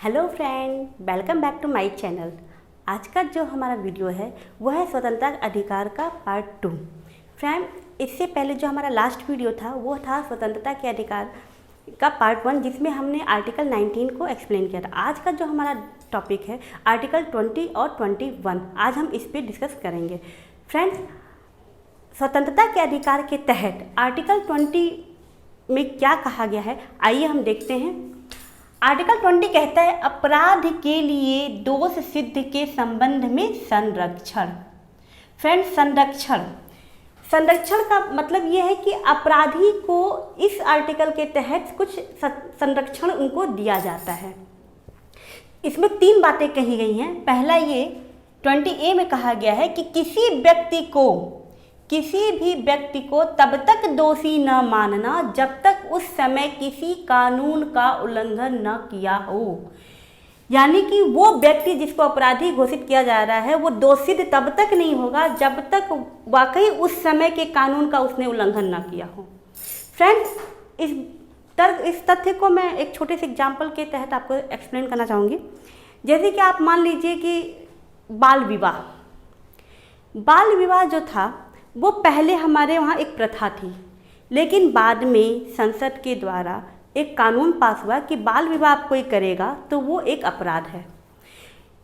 Hello friend, welcome back to my channel. आज का जो हमारा वीडियो है वो है स्वतंत्रता अधिकार का पार्ट 2। फ्रेंड, इससे पहले जो हमारा लास्ट वीडियो था वो था स्वतंत्रता के अधिकार का पार्ट 1, जिसमें हमने आर्टिकल 19 को एक्सप्लेन किया था। आज का जो हमारा टॉपिक है आर्टिकल 20 और 21, आज हम इस पर डिस्कस करेंगे। फ्रेंड्स, स्वतंत्रता के अधिकार के तहत आर्टिकल 20 में क्या कहा गया है, आइए हम देखते हैं। आर्टिकल 20 कहता है अपराध के लिए दोष सिद्ध के संबंध में संरक्षण। फ्रेंड्स, संरक्षण का मतलब यह है कि अपराधी को इस आर्टिकल के तहत कुछ संरक्षण उनको दिया जाता है। इसमें 3 बातें कही गई हैं। पहला, ये 20A में कहा गया है कि किसी भी व्यक्ति को तब तक दोषी न मानना जब तक उस समय किसी कानून का उल्लंघन न किया हो। यानी कि वो व्यक्ति जिसको अपराधी घोषित किया जा रहा है वो दोषी तब तक नहीं होगा जब तक वाकई उस समय के कानून का उसने उल्लंघन न किया हो। फ्रेंड्स, इस तथ्य को मैं एक छोटे से एग्जाम्पल के तहत आपको एक्सप्लेन करना चाहूँगी। जैसे कि आप मान लीजिए कि बाल विवाह जो था वो पहले हमारे वहाँ एक प्रथा थी, लेकिन बाद में संसद के द्वारा एक कानून पास हुआ कि बाल विवाह आप कोई करेगा तो वो एक अपराध है।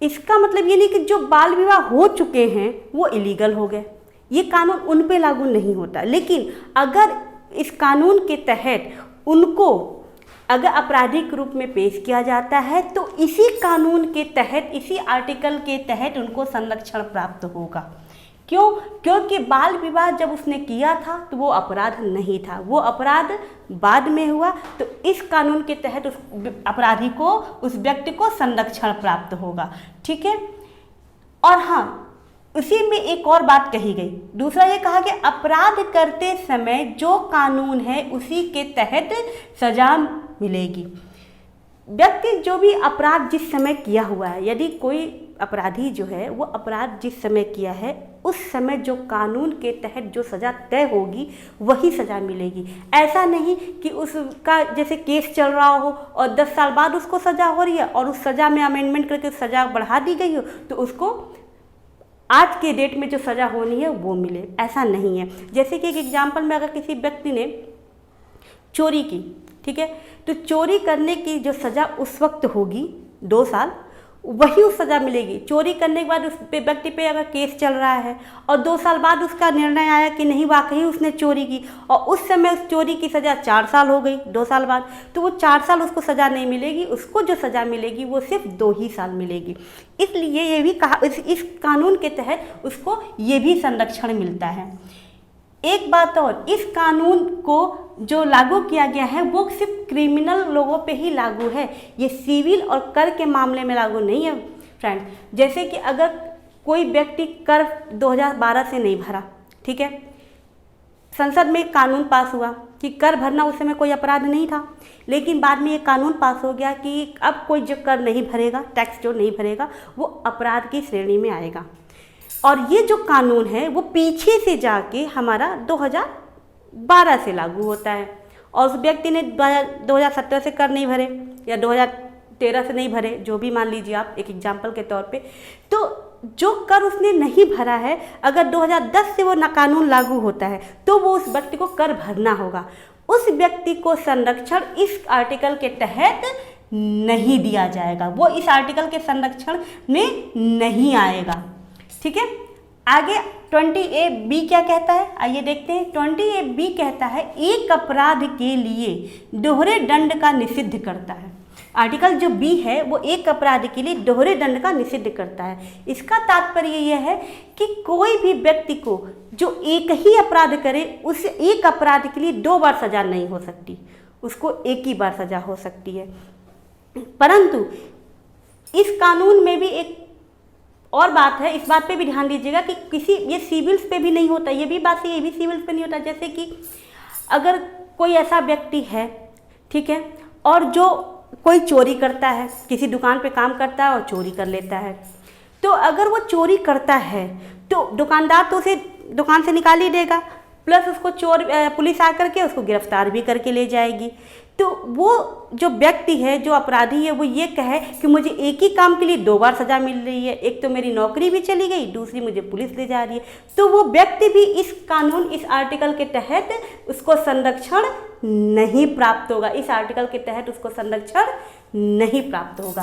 इसका मतलब ये नहीं कि जो बाल विवाह हो चुके हैं वो इलीगल हो गए, ये कानून उन पे लागू नहीं होता। लेकिन अगर इस कानून के तहत उनको अगर आपराधिक रूप में पेश किया जाता है तो इसी कानून के तहत, इसी आर्टिकल के तहत उनको संरक्षण प्राप्त होगा। क्यों? क्योंकि बाल विवाह जब उसने किया था तो वो अपराध नहीं था, वो अपराध बाद में हुआ। तो इस कानून के तहत उस अपराधी को, उस व्यक्ति को संरक्षण प्राप्त होगा। ठीक है। और हाँ, उसी में एक और बात कही गई। दूसरा ये कहा कि अपराध करते समय जो कानून है उसी के तहत सजा मिलेगी। व्यक्ति जो भी अपराध जिस समय किया हुआ है, यदि कोई अपराधी जो है वो अपराध जिस समय किया है उस समय जो कानून के तहत जो सज़ा तय होगी वही सज़ा मिलेगी। ऐसा नहीं कि उसका जैसे केस चल रहा हो और 10 साल बाद उसको सज़ा हो रही है और उस सज़ा में अमेंडमेंट करके सज़ा बढ़ा दी गई हो तो उसको आज के डेट में जो सज़ा होनी है वो मिले, ऐसा नहीं है। जैसे कि एक एग्जाम्पल में, अगर किसी व्यक्ति ने चोरी की, ठीक है, तो चोरी करने की जो सज़ा उस वक्त होगी 2 साल, वही उस सज़ा मिलेगी। चोरी करने के बाद उस व्यक्ति पे अगर केस चल रहा है और 2 साल बाद उसका निर्णय आया कि नहीं वाकई उसने चोरी की और उस समय उस चोरी की सज़ा 4 साल हो गई 2 साल बाद, तो वो 4 साल उसको सज़ा नहीं मिलेगी, उसको जो सज़ा मिलेगी वो सिर्फ 2 ही साल मिलेगी। इसलिए ये भी कहा, इस कानून के तहत उसको ये भी संरक्षण मिलता है। एक बात और, इस कानून को जो लागू किया गया है वो सिर्फ क्रिमिनल लोगों पे ही लागू है, ये सिविल और कर के मामले में लागू नहीं है। फ्रेंड, जैसे कि अगर कोई व्यक्ति कर 2012 से नहीं भरा, ठीक है, संसद में एक कानून पास हुआ कि कर भरना उस समय कोई अपराध नहीं था, लेकिन बाद में ये कानून पास हो गया कि अब कोई जो कर नहीं भरेगा, टैक्स जो नहीं भरेगा वो अपराध की श्रेणी में आएगा। और ये जो कानून है वो पीछे से जाके हमारा 2012 से लागू होता है और उस व्यक्ति ने 2017 से कर नहीं भरे या 2013 से नहीं भरे, जो भी मान लीजिए आप एक एग्जाम्पल के तौर पे, तो जो कर उसने नहीं भरा है, अगर 2010 से वो कानून लागू होता है तो वो उस व्यक्ति को कर भरना होगा। उस व्यक्ति को संरक्षण इस आर्टिकल के तहत नहीं दिया जाएगा, वो इस आर्टिकल के संरक्षण में नहीं आएगा। ठीक है। आगे 20AB क्या कहता है, आइए देखते हैं। 20AB कहता है एक अपराध के लिए दोहरे दंड का निषिद्ध करता है। आर्टिकल जो B है वो एक अपराध के लिए दोहरे दंड का निषिद्ध करता है। इसका तात्पर्य यह है कि कोई भी व्यक्ति को जो एक ही अपराध करे उस एक अपराध के लिए 2 बार सजा नहीं हो सकती, उसको एक ही बार सजा हो सकती है। परंतु इस कानून में भी एक और बात है, इस बात पे भी ध्यान दीजिएगा कि ये सिविल्स पे भी नहीं होता, ये भी बात है, ये भी सिविल्स पे नहीं होता। जैसे कि अगर कोई ऐसा व्यक्ति है, ठीक है, और जो कोई चोरी करता है, किसी दुकान पे काम करता है और चोरी कर लेता है, तो अगर वो चोरी करता है तो दुकानदार तो उसे दुकान से निकाल ही देगा, प्लस उसको पुलिस आकर के उसको गिरफ्तार भी करके ले जाएगी। तो वो जो व्यक्ति है, जो अपराधी है, वो ये कहे कि मुझे एक ही काम के लिए 2 बार सज़ा मिल रही है, एक तो मेरी नौकरी भी चली गई, दूसरी मुझे पुलिस ले जा रही है, तो वो व्यक्ति भी इस कानून, इस आर्टिकल के तहत उसको संरक्षण नहीं प्राप्त होगा। इस आर्टिकल के तहत उसको संरक्षण नहीं प्राप्त होगा।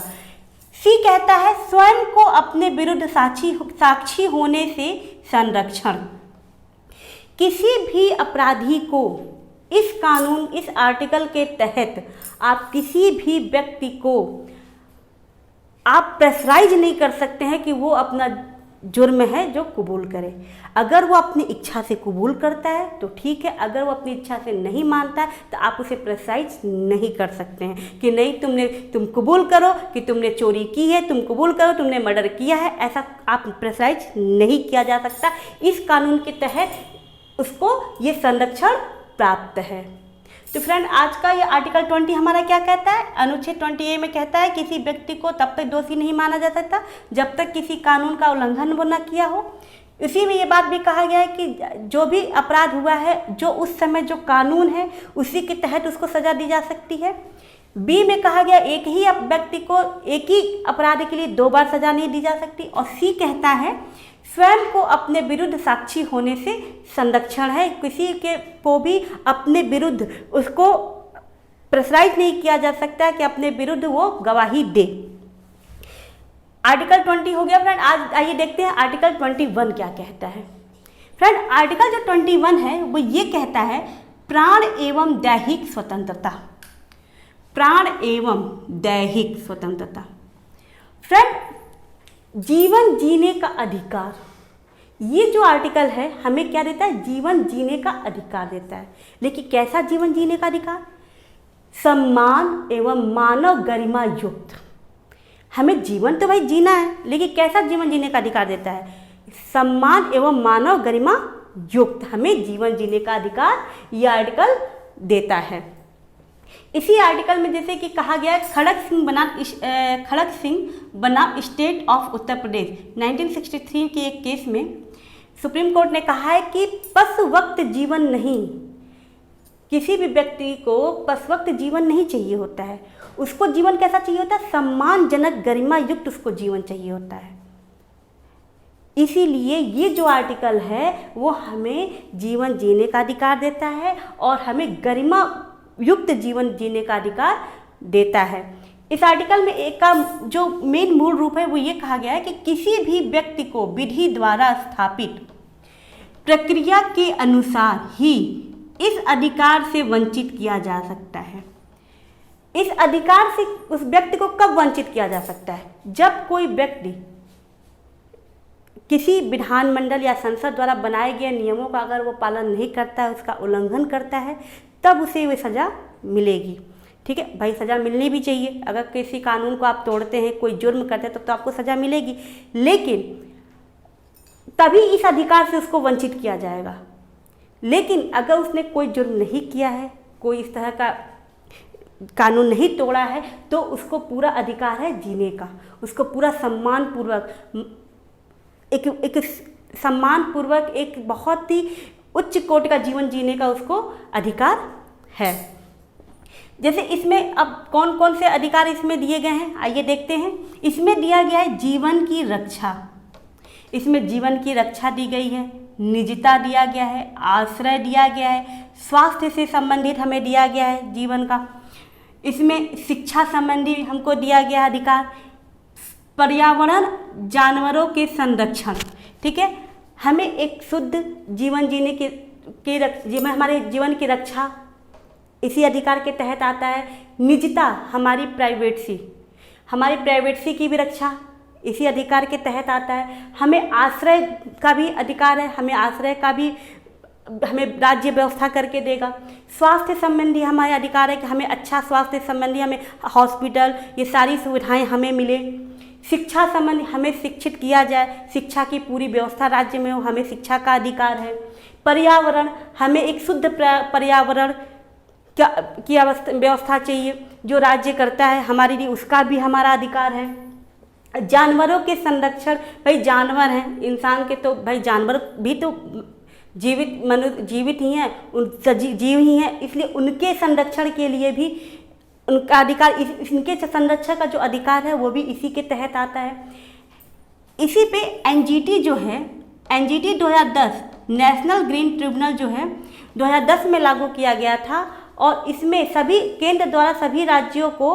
सी कहता है स्वयं को अपने विरुद्ध साक्षी होने से संरक्षण। किसी भी अपराधी को इस कानून, इस आर्टिकल के तहत आप किसी भी व्यक्ति को आप प्रेशराइज नहीं कर सकते हैं कि वो अपना जुर्म है जो कबूल करे। अगर वो अपनी इच्छा से कबूल करता है तो ठीक है, अगर वो अपनी इच्छा से नहीं मानता है तो आप उसे प्रेशराइज नहीं कर सकते हैं कि नहीं तुम कबूल करो कि तुमने चोरी की है, तुम कबूल करो तुमने मर्डर किया है, ऐसा आप प्रेशराइज नहीं किया जा सकता। इस कानून के तहत उसको ये संरक्षण प्राप्त है। तो फ्रेंड, आज का ये आर्टिकल 20 हमारा क्या कहता है? अनुच्छेद 20A में कहता है किसी व्यक्ति को तब तक दोषी नहीं माना जा सकता जब तक किसी कानून का उल्लंघन वो न किया हो। इसी में ये बात भी कहा गया है कि जो भी अपराध हुआ है, जो उस समय जो कानून है उसी के तहत उसको सज़ा दी जा सकती है। बी में कहा गया एक ही व्यक्ति को एक ही अपराध के लिए 2 बार सज़ा नहीं दी जा सकती। और सी कहता है स्वयं को अपने विरुद्ध साक्षी होने से संरक्षण है। किसी के को भी अपने विरुद्ध उसको प्रेशराइज नहीं किया जा सकता कि अपने विरुद्ध वो गवाही दे। आर्टिकल 20 हो गया फ्रेंड। आज आइए देखते हैं आर्टिकल 21 क्या कहता है। फ्रेंड, आर्टिकल जो 21 है वो ये कहता है प्राण एवं दैहिक स्वतंत्रता। प्राण एवं दैहिक स्वतंत्रता। फ्रेंड, जीवन जीने का अधिकार, ये जो आर्टिकल है हमें क्या देता है? जीवन जीने का अधिकार देता है। लेकिन कैसा जीवन जीने का अधिकार? सम्मान एवं मानव गरिमा युक्त। हमें जीवन तो भाई जीना है, लेकिन कैसा जीवन जीने का अधिकार देता है? सम्मान एवं मानव गरिमा युक्त हमें जीवन जीने का अधिकार यह आर्टिकल देता है। इसी आर्टिकल में जैसे कि कहा गया है खड़क सिंह बनाम स्टेट ऑफ उत्तर प्रदेश 1963 के एक केस में सुप्रीम कोर्ट ने कहा है कि पशुवक्त जीवन नहीं, किसी भी व्यक्ति को पशुवक्त जीवन नहीं चाहिए होता है। उसको जीवन कैसा चाहिए होता है? सम्मानजनक गरिमा युक्त उसको जीवन चाहिए होता है। इसीलिए ये जो आर्टिकल है वो हमें जीवन जीने का अधिकार देता है और हमें गरिमा युक्त जीवन जीने का अधिकार देता है। इस आर्टिकल में एक का जो मेन मूल रूप है वो ये कहा गया है कि किसी भी व्यक्ति को विधि द्वारा स्थापित प्रक्रिया के अनुसार ही इस अधिकार से वंचित किया जा सकता है। इस अधिकार से उस व्यक्ति को कब वंचित किया जा सकता है? जब कोई व्यक्ति किसी विधानमंडल या संसद द्वारा बनाए गए नियमों का अगर वो पालन नहीं करता है, उसका उल्लंघन करता है, तब उसे वो सज़ा मिलेगी। ठीक है भाई, सज़ा मिलनी भी चाहिए। अगर किसी कानून को आप तोड़ते हैं, कोई जुर्म करते हैं, तब तो आपको सज़ा मिलेगी, लेकिन तभी इस अधिकार से उसको वंचित किया जाएगा। लेकिन अगर उसने कोई जुर्म नहीं किया है, कोई इस तरह का कानून नहीं तोड़ा है, तो उसको पूरा अधिकार है जीने का। उसको पूरा सम्मानपूर्वक एक बहुत ही उच्च कोटि का जीवन जीने का उसको अधिकार है। जैसे इसमें अब कौन कौन से अधिकार इसमें दिए गए हैं आइए देखते हैं। इसमें दिया गया है जीवन की रक्षा। इसमें जीवन की रक्षा दी गई है, निजता दिया गया है, आश्रय दिया गया है, स्वास्थ्य से संबंधित हमें दिया गया है जीवन का। इसमें शिक्षा संबंधी हमको दिया गया अधिकार, पर्यावरण, जानवरों के संरक्षण। ठीक है, हमें एक शुद्ध जीवन जीने की हमारे जीवन की रक्षा इसी अधिकार के तहत आता है। निजता, हमारी प्राइवेसी की भी रक्षा इसी अधिकार के तहत आता है। हमें आश्रय का भी अधिकार है, हमें राज्य व्यवस्था करके देगा। स्वास्थ्य संबंधी हमारे अधिकार है कि हमें अच्छा स्वास्थ्य संबंधी हमें हॉस्पिटल, ये सारी सुविधाएं हमें मिले। शिक्षा संबंधी हमें शिक्षित किया जाए, शिक्षा की पूरी व्यवस्था राज्य में हो, हमें शिक्षा का अधिकार है। पर्यावरण, हमें एक शुद्ध पर्यावरण की व्यवस्था चाहिए जो राज्य करता है हमारे लिए, उसका भी हमारा अधिकार है। जानवरों के संरक्षण, भाई जानवर हैं, इंसान के तो भाई जानवर भी तो जीवित ही हैं, जीव ही हैं, इसलिए उनके संरक्षण के लिए भी उनका अधिकार, इनके संरक्षण का जो अधिकार है वो भी इसी के तहत आता है। इसी पे एनजीटी जो है, एनजीटी 2010 नेशनल ग्रीन ट्रिब्यूनल जो है 2010 में लागू किया गया था और इसमें सभी केंद्र द्वारा सभी राज्यों को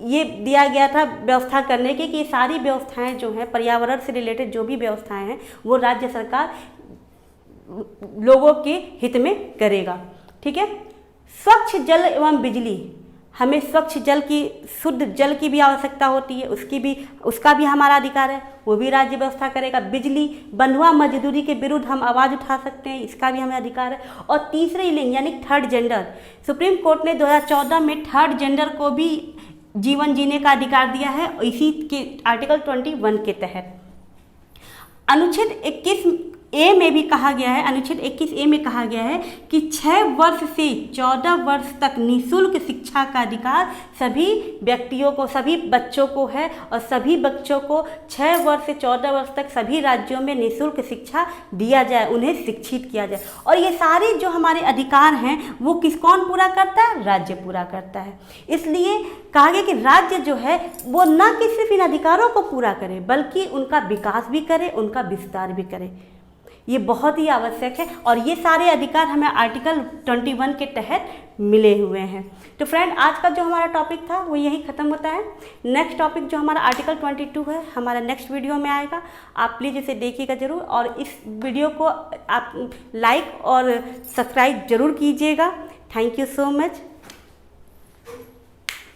ये दिया गया था व्यवस्था करने की कि ये सारी व्यवस्थाएं जो हैं पर्यावरण से रिलेटेड जो भी व्यवस्थाएं हैं वो राज्य सरकार लोगों के हित में करेगा। ठीक है। स्वच्छ जल एवं बिजली, हमें स्वच्छ जल की, शुद्ध जल की भी आवश्यकता होती है, उसका भी हमारा अधिकार है, वो भी राज्य व्यवस्था करेगा। बिजली, बंधुआ मजदूरी के विरुद्ध हम आवाज़ उठा सकते हैं, इसका भी हमें अधिकार है। और तीसरे लिंग यानी थर्ड जेंडर, सुप्रीम कोर्ट ने 2014 में थर्ड जेंडर को भी जीवन जीने का अधिकार दिया है इसी के आर्टिकल 21 के तहत। अनुच्छेद 21A में भी कहा गया है, अनुच्छेद 21A में कहा गया है कि 6 वर्ष से 14 वर्ष तक निःशुल्क शिक्षा का अधिकार सभी व्यक्तियों को, सभी बच्चों को है और सभी बच्चों को 6 वर्ष से 14 वर्ष तक सभी राज्यों में निःशुल्क शिक्षा दिया जाए, उन्हें शिक्षित किया जाए। और ये सारे जो हमारे अधिकार हैं वो कौन पूरा करता है? राज्य पूरा करता है। इसलिए कहा गया कि राज्य जो है वो न कि सिर्फ इन अधिकारों को पूरा करे बल्कि उनका विकास भी करे, उनका विस्तार भी करे। ये बहुत ही आवश्यक है और ये सारे अधिकार हमें आर्टिकल 21 के तहत मिले हुए हैं। तो फ्रेंड, आज का जो हमारा टॉपिक था वो यही ख़त्म होता है। नेक्स्ट टॉपिक जो हमारा आर्टिकल 22 है हमारा नेक्स्ट वीडियो में आएगा, आप प्लीज़ इसे देखिएगा ज़रूर और इस वीडियो को आप लाइक और सब्सक्राइब ज़रूर कीजिएगा। Thank you so much.